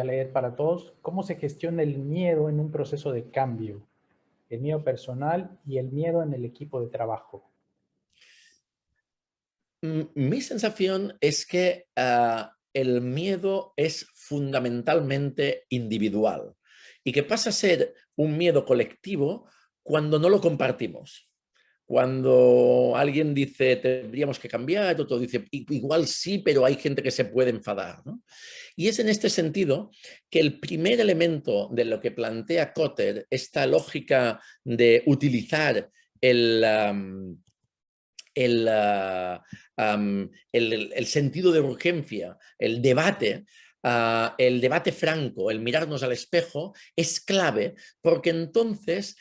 a leer para todos. ¿Cómo se gestiona el miedo en un proceso de cambio? El miedo personal y el miedo en el equipo de trabajo. Mi sensación es que el miedo es fundamentalmente individual y que pasa a ser un miedo colectivo cuando no lo compartimos. Cuando alguien dice tendríamos que cambiar, otro dice igual sí, pero hay gente que se puede enfadar, ¿no? Y es en este sentido que el primer elemento de lo que plantea Kotter, esta lógica de utilizar el, el, el sentido de urgencia, el debate franco, el mirarnos al espejo, es clave porque entonces,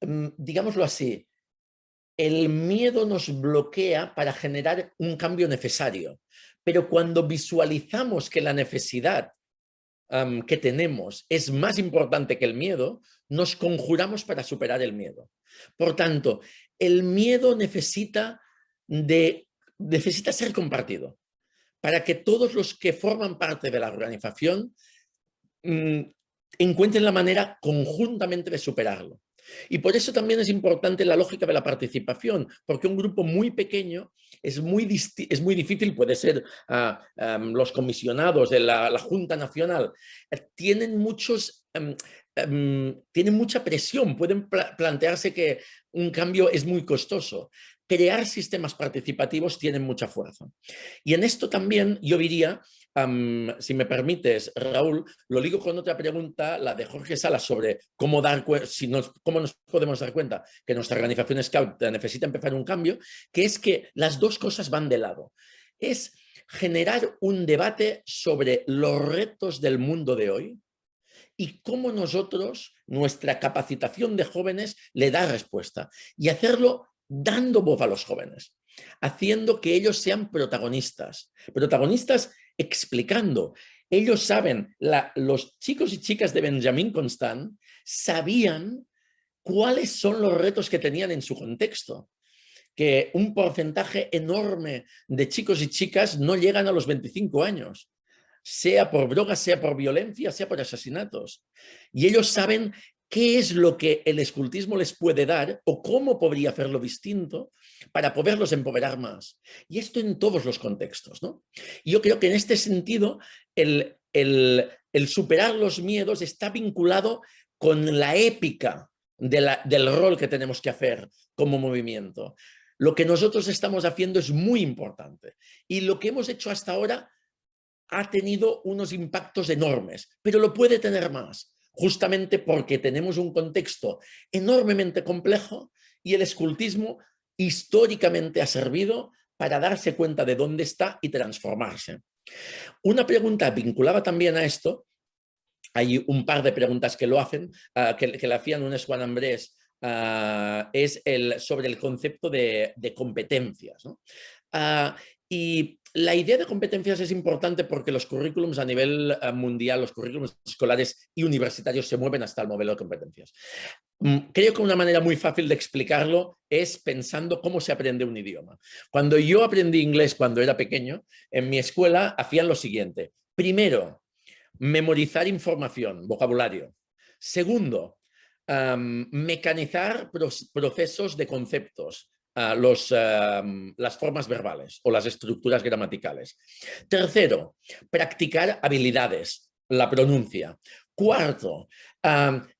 digámoslo así, el miedo nos bloquea para generar un cambio necesario. Pero cuando visualizamos que la necesidad que tenemos es más importante que el miedo, nos conjuramos para superar el miedo. Por tanto, el miedo necesita ser compartido para que todos los que forman parte de la organización mmm, encuentren la manera conjuntamente de superarlo. Y por eso también es importante la lógica de la participación, porque un grupo muy pequeño es muy difícil, puede ser los comisionados de la Junta Nacional, tienen tienen mucha presión, pueden plantearse que un cambio es muy costoso. Crear sistemas participativos tienen mucha fuerza. Y en esto también yo diría, si me permites, Raúl, lo ligo con otra pregunta, la de Jorge Salas, sobre cómo nos podemos dar cuenta que nuestra organización Scout necesita empezar un cambio, que es que las dos cosas van de lado. Es generar un debate sobre los retos del mundo de hoy y cómo nosotros, nuestra capacitación de jóvenes, le da respuesta. Y hacerlo dando voz a los jóvenes, haciendo que ellos sean protagonistas explicando. Ellos saben, los chicos y chicas de Benjamin Constant sabían cuáles son los retos que tenían en su contexto, que un porcentaje enorme de chicos y chicas no llegan a los 25 años, sea por drogas, sea por violencia, sea por asesinatos. Y ellos saben qué es lo que el escultismo les puede dar o cómo podría hacerlo distinto para poderlos empoderar más. Y esto en todos los contextos, ¿no? Y yo creo que en este sentido el superar los miedos está vinculado con la épica del rol que tenemos que hacer como movimiento. Lo que nosotros estamos haciendo es muy importante. Y lo que hemos hecho hasta ahora ha tenido unos impactos enormes, pero lo puede tener más, justamente porque tenemos un contexto enormemente complejo y el escultismo históricamente ha servido para darse cuenta de dónde está y transformarse. Una pregunta vinculada también a esto, hay un par de preguntas que lo hacen, que le hacían un Juan Ambrés, es sobre el concepto de competencias, ¿no? Y la idea de competencias es importante porque los currículums a nivel mundial, los currículums escolares y universitarios se mueven hasta el modelo de competencias. Creo que una manera muy fácil de explicarlo es pensando cómo se aprende un idioma. Cuando yo aprendí inglés cuando era pequeño, en mi escuela hacían lo siguiente. Primero, memorizar información, vocabulario. Segundo, mecanizar procesos de conceptos, las formas verbales o las estructuras gramaticales. Tercero, practicar habilidades, la pronuncia. Cuarto,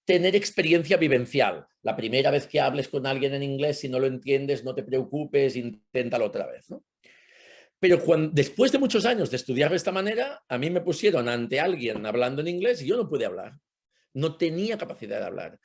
tener experiencia vivencial. La primera vez que hables con alguien en inglés, si no lo entiendes, no te preocupes, inténtalo otra vez, ¿no? Pero después de muchos años de estudiar de esta manera, a mí me pusieron ante alguien hablando en inglés y yo no pude hablar. No tenía capacidad de hablar.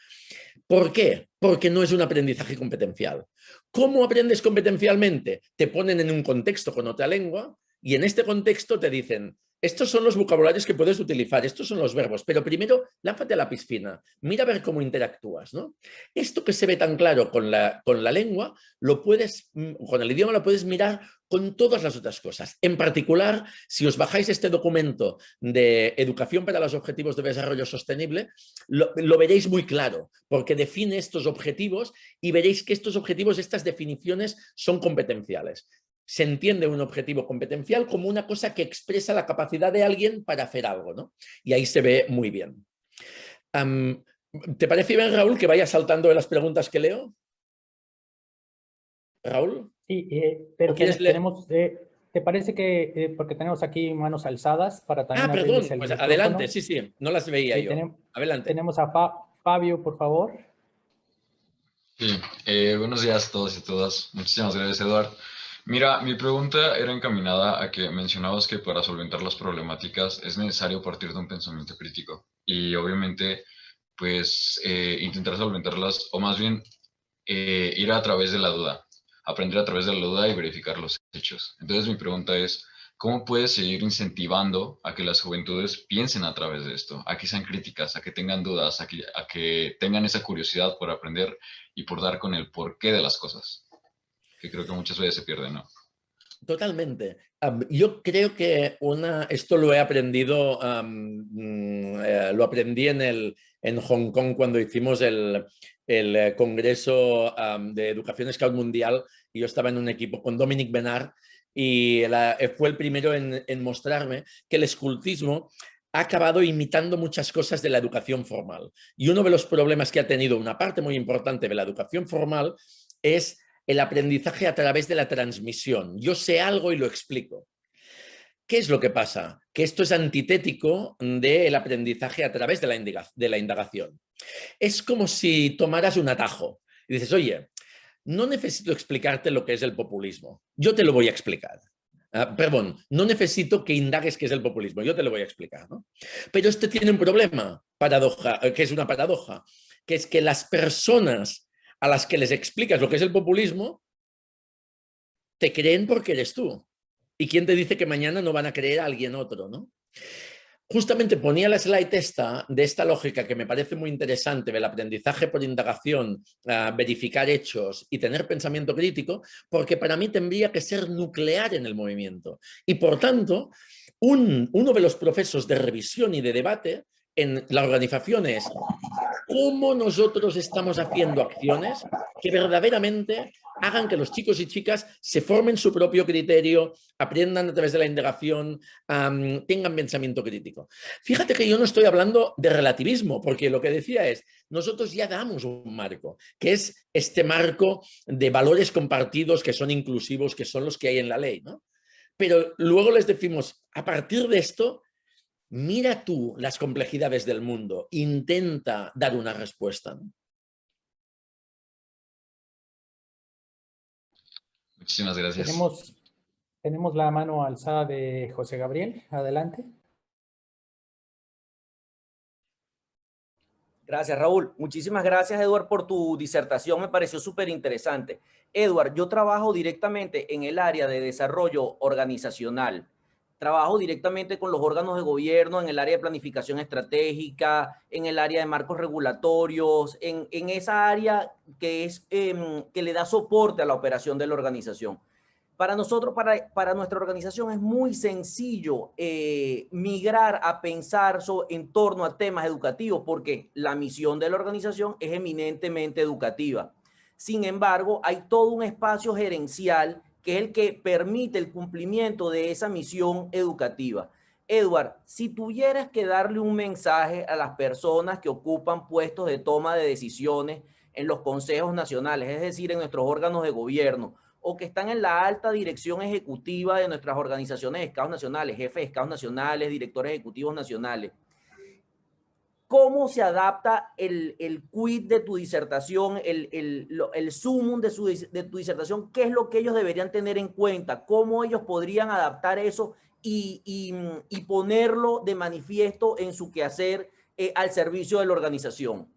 ¿Por qué? Porque no es un aprendizaje competencial. ¿Cómo aprendes competencialmente? Te ponen en un contexto con otra lengua y en este contexto te dicen, estos son los vocabularios que puedes utilizar, estos son los verbos, pero primero lánzate a la piscina, mira a ver cómo interactúas, ¿no? Esto que se ve tan claro con la lengua, con el idioma lo puedes mirar con todas las otras cosas. En particular, si os bajáis este documento de Educación para los Objetivos de Desarrollo Sostenible, lo veréis muy claro, porque define estos objetivos y veréis que estos objetivos, estas definiciones son competenciales. se entiende un objetivo competencial como una cosa que expresa la capacidad de alguien para hacer algo, ¿no? Y ahí se ve muy bien. ¿Te parece bien, Raúl, que vaya saltando de las preguntas que leo? ¿Raúl? Sí, pero quieres leer? tenemos, ¿te parece que, porque tenemos aquí manos alzadas para también abrirles Perdón, el pues adelante, micrófono? sí, sí, no las veía Sí, yo. Adelante. tenemos a Fabio, por favor. Sí, buenos días a todos y todas. Muchísimas gracias, Eduard. Mira, mi pregunta era encaminada a que mencionabas que para solventar las problemáticas es necesario partir de un pensamiento crítico y obviamente, pues, intentar solventarlas o más bien ir a través de la duda, aprender a través de la duda y verificar los hechos. Entonces, mi pregunta es, ¿cómo puedes seguir incentivando a que las juventudes piensen a través de esto, a que sean críticas, a que tengan dudas, a que tengan esa curiosidad por aprender y por dar con el porqué de las cosas? Que creo que muchas veces se pierde, ¿no? Totalmente. Yo creo que esto lo he aprendido, lo aprendí en Hong Kong cuando hicimos el Congreso de Educación Scout Mundial y yo estaba en un equipo con Dominic Benard y fue el primero en mostrarme que el escultismo ha acabado imitando muchas cosas de la educación formal. Y uno de los problemas que ha tenido una parte muy importante de la educación formal es el aprendizaje a través de la transmisión. Yo sé algo y lo explico. ¿Qué es lo que pasa? Que esto es antitético del aprendizaje a través de la indagación. Es como si tomaras un atajo y dices, oye, no necesito explicarte lo que es el populismo, yo te lo voy a explicar. Perdón, no necesito que indagues qué es el populismo, yo te lo voy a explicar, ¿no? Pero este tiene un problema, que es una paradoja, que es que las personas a las que les explicas lo que es el populismo te creen porque eres tú. ¿Y quién te dice que mañana no van a creer a alguien otro, no? Justamente ponía la slide de esta lógica que me parece muy interesante del aprendizaje por indagación, verificar hechos y tener pensamiento crítico, porque para mí tendría que ser nuclear en el movimiento. Y por tanto, uno de los procesos de revisión y de debate en la organización es cómo nosotros estamos haciendo acciones que verdaderamente hagan que los chicos y chicas se formen su propio criterio, aprendan a través de la indagación, tengan pensamiento crítico. Fíjate que yo no estoy hablando de relativismo, porque lo que decía es, nosotros ya damos un marco, que es este marco de valores compartidos que son inclusivos, que son los que hay en la ley, ¿no? Pero luego les decimos, a partir de esto, mira tú las complejidades del mundo, intenta dar una respuesta. Muchísimas gracias. Tenemos la mano alzada de José Gabriel. Adelante. Gracias, Raúl. Muchísimas gracias, Eduard, por tu disertación. Me pareció súper interesante. Eduard, yo trabajo directamente en el área de desarrollo organizacional. Trabajo directamente con los órganos de gobierno en el área de planificación estratégica, en el área de marcos regulatorios, en esa área que le da soporte a la operación de la organización. Para nosotros, para nuestra organización es muy sencillo migrar a pensar en torno a temas educativos porque la misión de la organización es eminentemente educativa. Sin embargo, hay todo un espacio gerencial que es el que permite el cumplimiento de esa misión educativa. Edward, si tuvieras que darle un mensaje a las personas que ocupan puestos de toma de decisiones en los consejos nacionales, es decir, en nuestros órganos de gobierno, o que están en la alta dirección ejecutiva de nuestras organizaciones de Scouts nacionales, jefes de Scouts nacionales, directores ejecutivos nacionales, ¿cómo se adapta el quid de tu disertación, el sumum de tu disertación? ¿Qué es lo que ellos deberían tener en cuenta? ¿Cómo ellos podrían adaptar eso y ponerlo de manifiesto en su quehacer al servicio de la organización?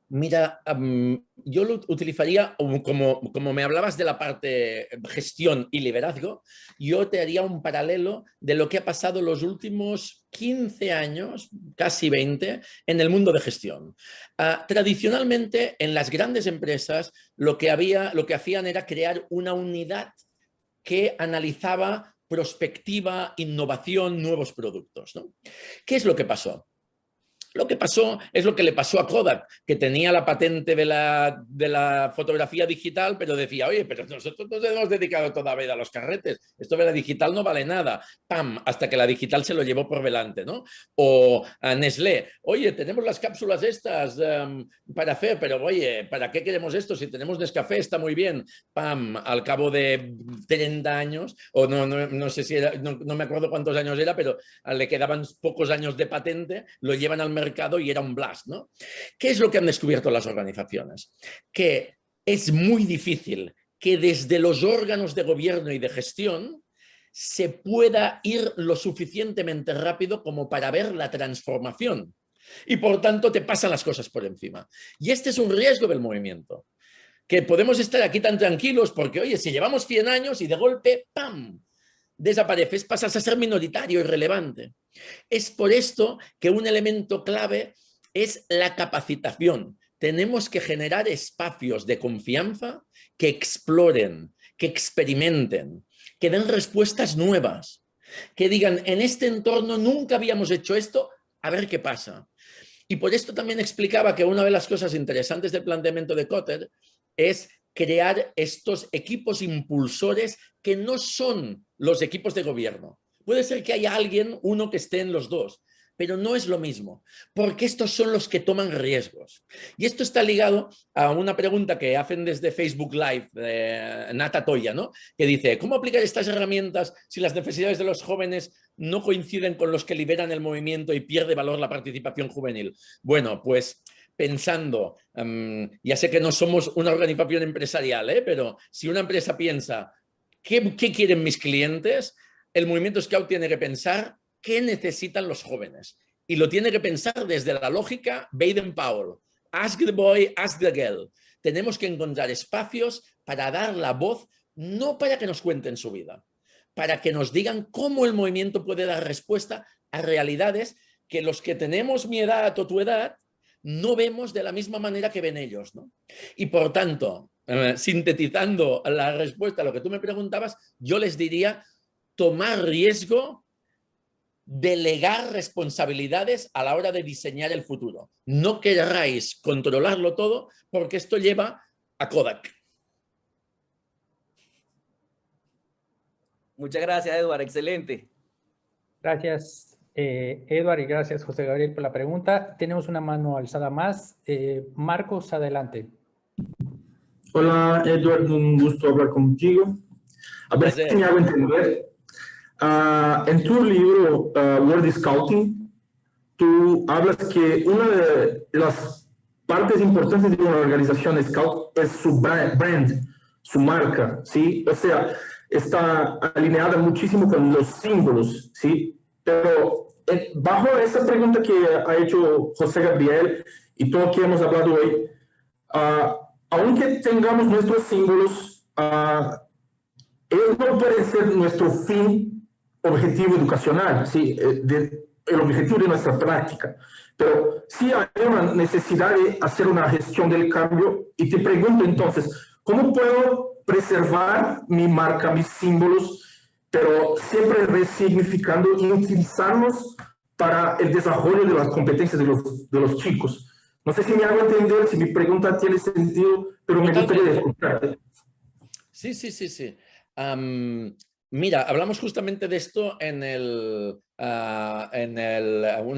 Mira, yo lo utilizaría como me hablabas de la parte gestión y liderazgo, yo te haría un paralelo de lo que ha pasado los últimos 15 años, casi 20, en el mundo de gestión. Tradicionalmente, en las grandes empresas, lo que hacían era crear una unidad que analizaba prospectiva, innovación, nuevos productos, ¿no? ¿Qué es lo que pasó? Lo que pasó es lo que le pasó a Kodak, que tenía la patente de la fotografía digital, pero decía, oye, pero nosotros nos hemos dedicado toda la vida a los carretes, esto de la digital no vale nada, ¡pam!, hasta que la digital se lo llevó por delante, ¿no? O a Nestlé, oye, tenemos las cápsulas estas para hacer, pero oye, ¿para qué queremos esto? Si tenemos Nescafé está muy bien, ¡pam!, al cabo de 30 años, o no sé si era, no me acuerdo cuántos años era, pero le quedaban pocos años de patente, lo llevan al mercado y era un blast, ¿no? ¿Qué es lo que han descubierto las organizaciones? Que es muy difícil que desde los órganos de gobierno y de gestión se pueda ir lo suficientemente rápido como para ver la transformación. Y por tanto te pasan las cosas por encima. Y este es un riesgo del movimiento. Que podemos estar aquí tan tranquilos porque, oye, si llevamos 100 años y de golpe, ¡pam!, desapareces, pasas a ser minoritario, irrelevante. Es por esto que un elemento clave es la capacitación. Tenemos que generar espacios de confianza que exploren, que experimenten, que den respuestas nuevas, que digan, en este entorno nunca habíamos hecho esto, a ver qué pasa. Y por esto también explicaba que una de las cosas interesantes del planteamiento de Kotter es crear estos equipos impulsores que no son los equipos de gobierno. Puede ser que haya alguien, uno que esté en los dos, pero no es lo mismo, porque estos son los que toman riesgos. Y esto está ligado a una pregunta que hacen desde Facebook Live, Nata Toya, ¿no? Que dice, ¿cómo aplicar estas herramientas si las necesidades de los jóvenes no coinciden con los que lideran el movimiento y pierde valor la participación juvenil? Bueno, pues pensando, ya sé que no somos una organización empresarial, pero si una empresa piensa, ¿qué quieren mis clientes? El movimiento Scout tiene que pensar qué necesitan los jóvenes. Y lo tiene que pensar desde la lógica Baden-Powell. Ask the boy, ask the girl. Tenemos que encontrar espacios para dar la voz, no para que nos cuenten su vida, para que nos digan cómo el movimiento puede dar respuesta a realidades que los que tenemos mi edad o tu edad no vemos de la misma manera que ven ellos, ¿no? Y por tanto, sintetizando la respuesta a lo que tú me preguntabas, yo les diría tomar riesgo, delegar responsabilidades a la hora de diseñar el futuro. No queráis controlarlo todo porque esto lleva a Kodak. Muchas gracias, Eduard. Excelente. Gracias, Eduard, y gracias, José Gabriel, por la pregunta. Tenemos una mano alzada más. Marcos, adelante. Hola, Eduard, un gusto hablar contigo. A ver si me hago entender. En tu libro, World Scouting, tú hablas que una de las partes importantes de una organización Scout es su brand, su marca, ¿sí? O sea, está alineada muchísimo con los símbolos, ¿sí? Pero bajo esa pregunta que ha hecho José Gabriel y todo lo que hemos hablado hoy, aunque tengamos nuestros símbolos, ellos no pueden ser nuestro fin objetivo educacional, ¿sí? El objetivo de nuestra práctica. Pero sí hay una necesidad de hacer una gestión del cambio y te pregunto entonces, ¿cómo puedo preservar mi marca, mis símbolos, pero siempre resignificando y utilizarlos para el desarrollo de las competencias de los chicos? No sé si me hago entender, si mi pregunta tiene sentido, pero me gustaría escucharte. Sí. Mira, hablamos justamente de esto una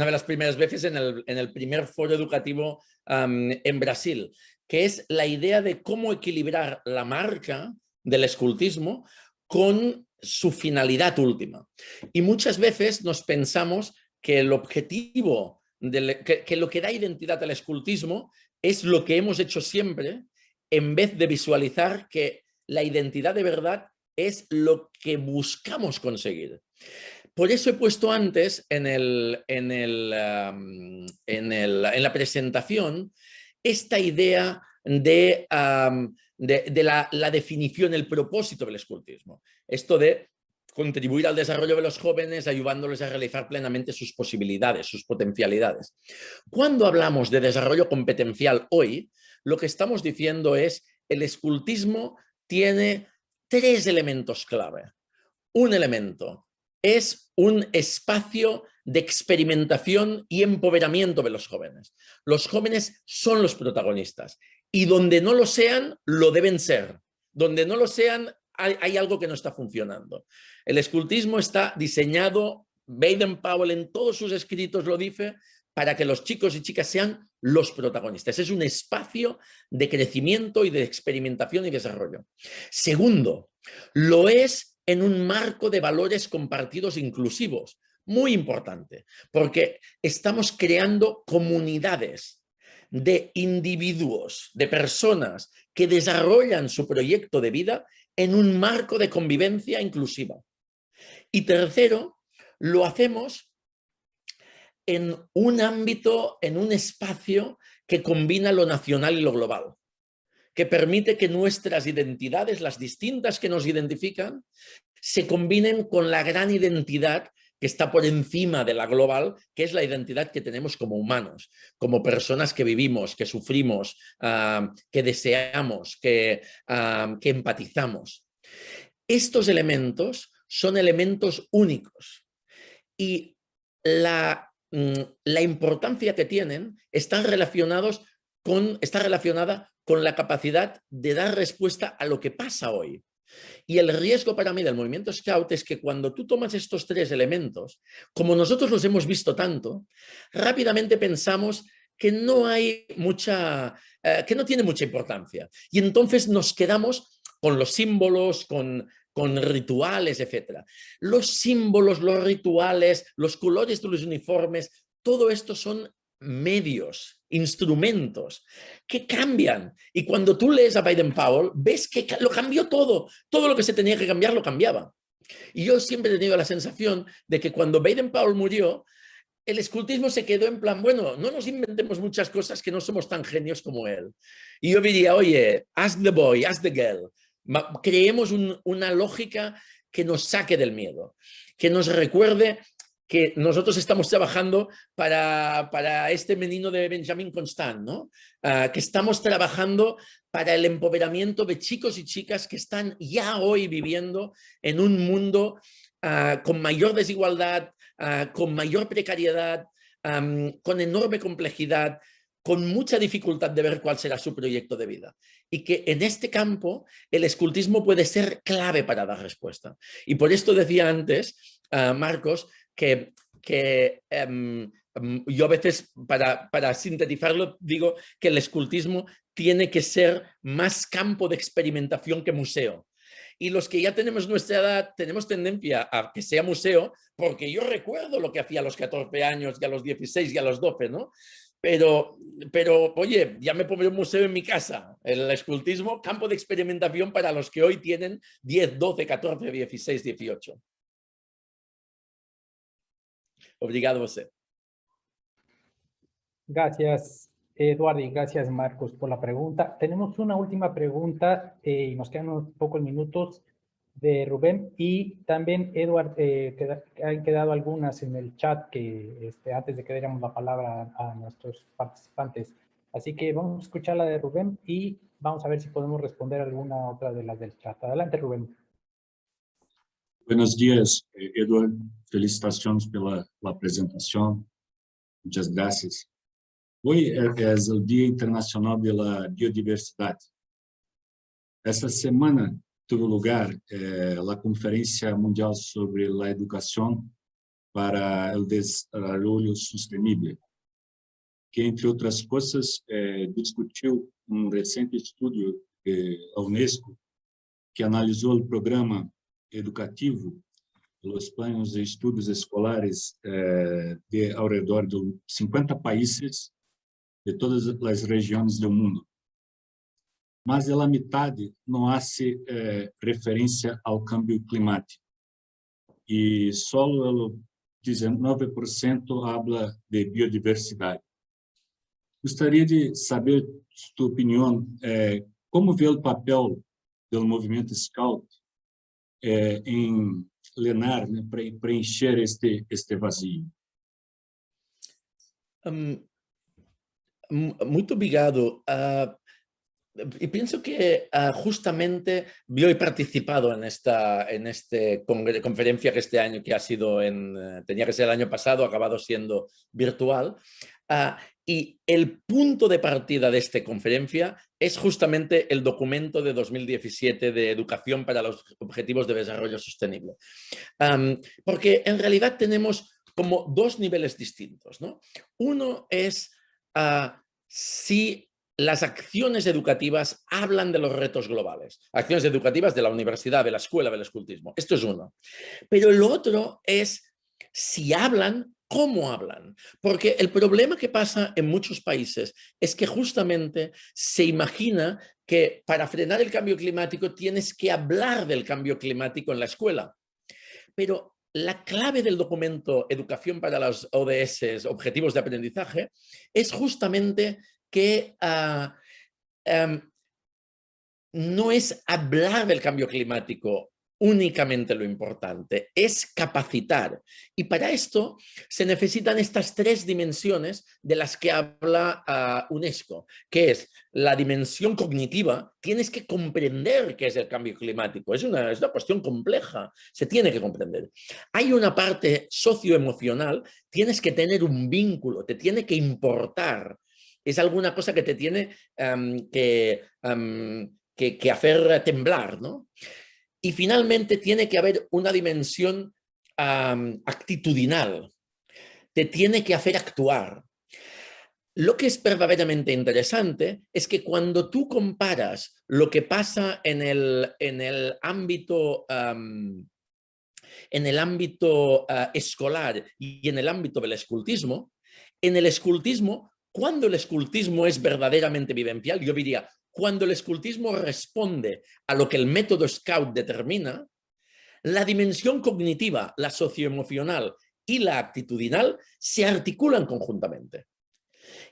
de las primeras veces en el primer foro educativo en Brasil, que es la idea de cómo equilibrar la marca del escultismo con su finalidad última. Y muchas veces nos pensamos que el objetivo, que lo que da identidad al escultismo es lo que hemos hecho siempre, en vez de visualizar que la identidad de verdad es lo que buscamos conseguir. Por eso he puesto antes en la presentación esta idea de la definición, el propósito del escultismo. Esto de contribuir al desarrollo de los jóvenes, ayudándoles a realizar plenamente sus posibilidades, sus potencialidades. Cuando hablamos de desarrollo competencial hoy, lo que estamos diciendo es el escultismo tiene 3 elementos clave. Un elemento es un espacio de experimentación y empoderamiento de los jóvenes. Los jóvenes son los protagonistas y donde no lo sean, lo deben ser. Donde no lo sean, hay algo que no está funcionando. El escultismo está diseñado, Baden-Powell en todos sus escritos lo dice, para que los chicos y chicas sean los protagonistas. Es un espacio de crecimiento y de experimentación y desarrollo. Segundo, lo es en un marco de valores compartidos inclusivos. Muy importante, porque estamos creando comunidades de individuos, de personas que desarrollan su proyecto de vida en un marco de convivencia inclusiva. Y tercero, lo hacemos en un ámbito, en un espacio que combina lo nacional y lo global, que permite que nuestras identidades, las distintas que nos identifican, se combinen con la gran identidad que está por encima de la global, que es la identidad que tenemos como humanos, como personas que vivimos, que sufrimos, que deseamos, que empatizamos. Estos elementos son elementos únicos y la importancia que tienen está relacionada con la capacidad de dar respuesta a lo que pasa hoy. Y el riesgo para mí del movimiento Scout es que cuando tú tomas estos tres elementos, como nosotros los hemos visto tanto, rápidamente pensamos que no hay que no tiene mucha importancia. Y entonces nos quedamos con los símbolos, con rituales, etc. Los símbolos, los rituales, los colores de los uniformes, todo esto son medios, instrumentos que cambian. Y cuando tú lees a Baden-Powell, ves que lo cambió todo. Todo lo que se tenía que cambiar lo cambiaba. Y yo siempre he tenido la sensación de que cuando Baden-Powell murió, el escultismo se quedó en plan, bueno, no nos inventemos muchas cosas que no somos tan genios como él. Y yo diría, oye, ask the boy, ask the girl. Creemos una lógica que nos saque del miedo, que nos recuerde que nosotros estamos trabajando para este menino de Benjamin Constant, ¿no? Que estamos trabajando para el empoderamiento de chicos y chicas que están ya hoy viviendo en un mundo con mayor desigualdad, con mayor precariedad, con enorme complejidad, con mucha dificultad de ver cuál será su proyecto de vida. Y que en este campo el escultismo puede ser clave para dar respuesta. Y por esto decía antes, Marcos, que yo a veces, para sintetizarlo, digo que el escultismo tiene que ser más campo de experimentación que museo. Y los que ya tenemos nuestra edad tenemos tendencia a que sea museo, porque yo recuerdo lo que hacía a los 14 años y a los 16 y a los 12, ¿no? Pero oye, ya me pondré un museo en mi casa. El escultismo, campo de experimentación para los que hoy tienen 10, 12, 14, 16, 18. Obrigado a usted. Gracias, Eduardo, y gracias, Marcos, por la pregunta. Tenemos una última pregunta y nos quedan unos pocos minutos de Rubén. Y también, Eduardo, han quedado algunas en el chat que antes de que diéramos la palabra a nuestros participantes. Así que vamos a escuchar la de Rubén y vamos a ver si podemos responder alguna otra de las del chat. Adelante, Rubén. Buenos dias, Eduardo. Felicitações pela apresentação. Muitas graças. Hoje é o Dia Internacional da Biodiversidade. Essa semana teve lugar a Conferência Mundial sobre a Educação para o Desenvolvimento Sustentável, que, entre outras coisas, discutiu recente estudo da Unesco que analisou o programa educativo, os planos de estudos escolares ao redor de 50 países de todas as regiões do mundo. Mas a metade não hace referência ao câmbio climático. E só o 19% habla de biodiversidade. Gostaria de saber sua opinião, como vê o papel do movimento Scout em Lenar, né, para preencher este vazio. Muito obrigado. Y pienso que justamente yo he participado en esta conferencia que este año, que ha sido tenía que ser el año pasado, ha acabado siendo virtual. Y el punto de partida de esta conferencia es justamente el documento de 2017 de Educación para los Objetivos de Desarrollo Sostenible. Porque en realidad tenemos como dos niveles distintos, ¿no? Uno es si las acciones educativas hablan de los retos globales, acciones educativas de la universidad, de la escuela, del escultismo. Esto es uno. Pero el otro es si hablan, cómo hablan. Porque el problema que pasa en muchos países es que justamente se imagina que para frenar el cambio climático tienes que hablar del cambio climático en la escuela. Pero la clave del documento Educación para los ODS, Objetivos de Aprendizaje, es justamente que no es hablar del cambio climático únicamente lo importante, es capacitar. Y para esto se necesitan estas tres dimensiones de las que habla UNESCO, que es la dimensión cognitiva. Tienes que comprender qué es el cambio climático. Es una cuestión compleja, se tiene que comprender. Hay una parte socioemocional, tienes que tener un vínculo, te tiene que importar. Es alguna cosa que te tiene que hacer temblar, ¿no? Y finalmente tiene que haber una dimensión actitudinal. Te tiene que hacer actuar. Lo que es verdaderamente interesante es que cuando tú comparas lo que pasa en el ámbito escolar y en el ámbito del escultismo, en el escultismo, cuando el escultismo es verdaderamente vivencial, yo diría, cuando el escultismo responde a lo que el método Scout determina, la dimensión cognitiva, la socioemocional y la actitudinal se articulan conjuntamente.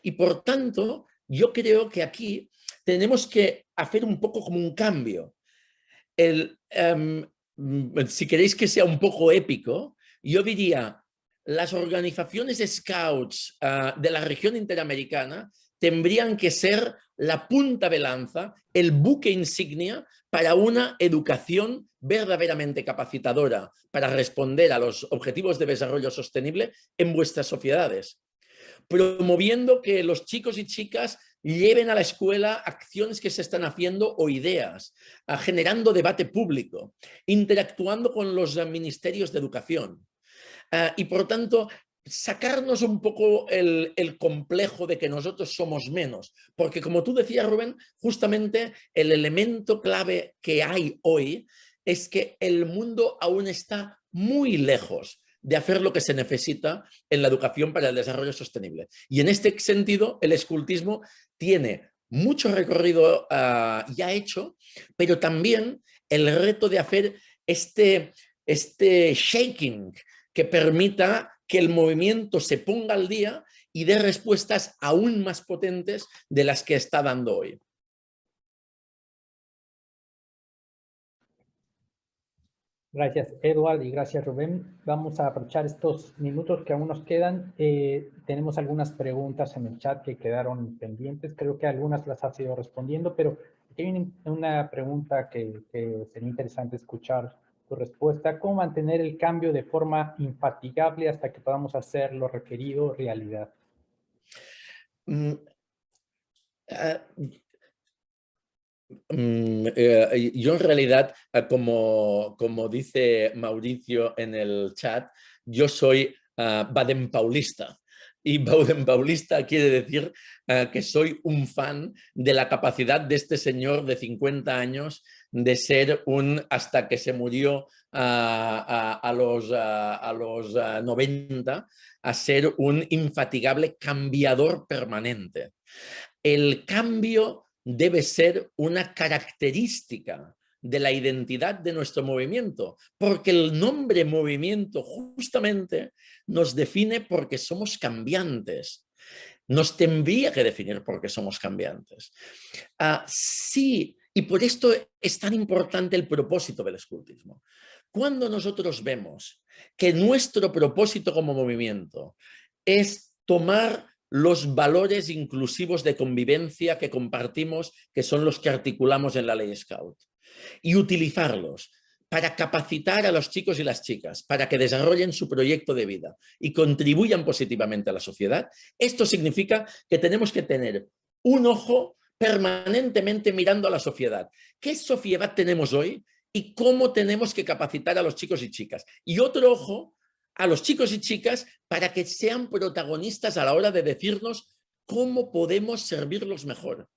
Y por tanto, yo creo que aquí tenemos que hacer un poco como un cambio. Si queréis que sea un poco épico, yo diría, las organizaciones Scouts de la región interamericana tendrían que ser la punta de lanza, el buque insignia para una educación verdaderamente capacitadora para responder a los objetivos de desarrollo sostenible en vuestras sociedades, promoviendo que los chicos y chicas lleven a la escuela acciones que se están haciendo o ideas, generando debate público, interactuando con los ministerios de educación. Y por tanto, sacarnos un poco el complejo de que nosotros somos menos, porque como tú decías, Rubén, justamente el elemento clave que hay hoy es que el mundo aún está muy lejos de hacer lo que se necesita en la educación para el desarrollo sostenible. Y en este sentido, el escultismo tiene mucho recorrido ya hecho, pero también el reto de hacer este shaking que permita que el movimiento se ponga al día y dé respuestas aún más potentes de las que está dando hoy. Gracias, Eduard, y gracias, Rubén. Vamos a aprovechar estos minutos que aún nos quedan. Tenemos algunas preguntas en el chat que quedaron pendientes. Creo que algunas las has ido respondiendo, pero aquí hay una pregunta que sería interesante escuchar tu respuesta. ¿Cómo mantener el cambio de forma infatigable hasta que podamos hacer lo requerido realidad? Yo en realidad, como dice Mauricio en el chat, yo soy Baden-Paulista. Y Baden-Paulista quiere decir que soy un fan de la capacidad de este señor de 50 años de ser hasta que se murió a los 90, a ser un infatigable cambiador permanente. El cambio debe ser una característica de la identidad de nuestro movimiento, porque el nombre movimiento justamente nos define porque somos cambiantes. Nos tendría que definir porque somos cambiantes. Sí, y por esto es tan importante el propósito del escultismo. Cuando nosotros vemos que nuestro propósito como movimiento es tomar los valores inclusivos de convivencia que compartimos, que son los que articulamos en la Ley Scout, y utilizarlos para capacitar a los chicos y las chicas, para que desarrollen su proyecto de vida y contribuyan positivamente a la sociedad. Esto significa que tenemos que tener un ojo permanentemente mirando a la sociedad. ¿Qué sociedad tenemos hoy y cómo tenemos que capacitar a los chicos y chicas? Y otro ojo a los chicos y chicas para que sean protagonistas a la hora de decirnos cómo podemos servirlos mejor.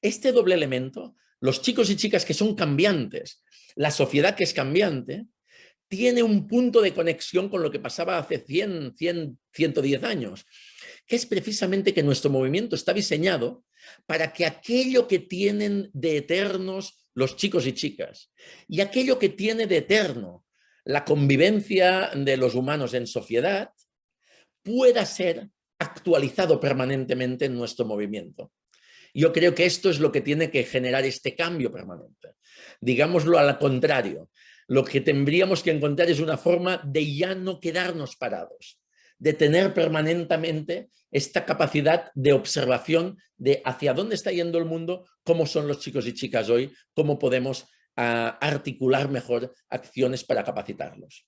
Este doble elemento, los chicos y chicas que son cambiantes, la sociedad que es cambiante, tiene un punto de conexión con lo que pasaba hace 110 años, que es precisamente que nuestro movimiento está diseñado para que aquello que tienen de eternos los chicos y chicas y aquello que tiene de eterno la convivencia de los humanos en sociedad pueda ser actualizado permanentemente en nuestro movimiento. Yo creo que esto es lo que tiene que generar este cambio permanente. Digámoslo al contrario, lo que tendríamos que encontrar es una forma de ya no quedarnos parados, de tener permanentemente esta capacidad de observación de hacia dónde está yendo el mundo, cómo son los chicos y chicas hoy, cómo podemos articular mejor acciones para capacitarlos.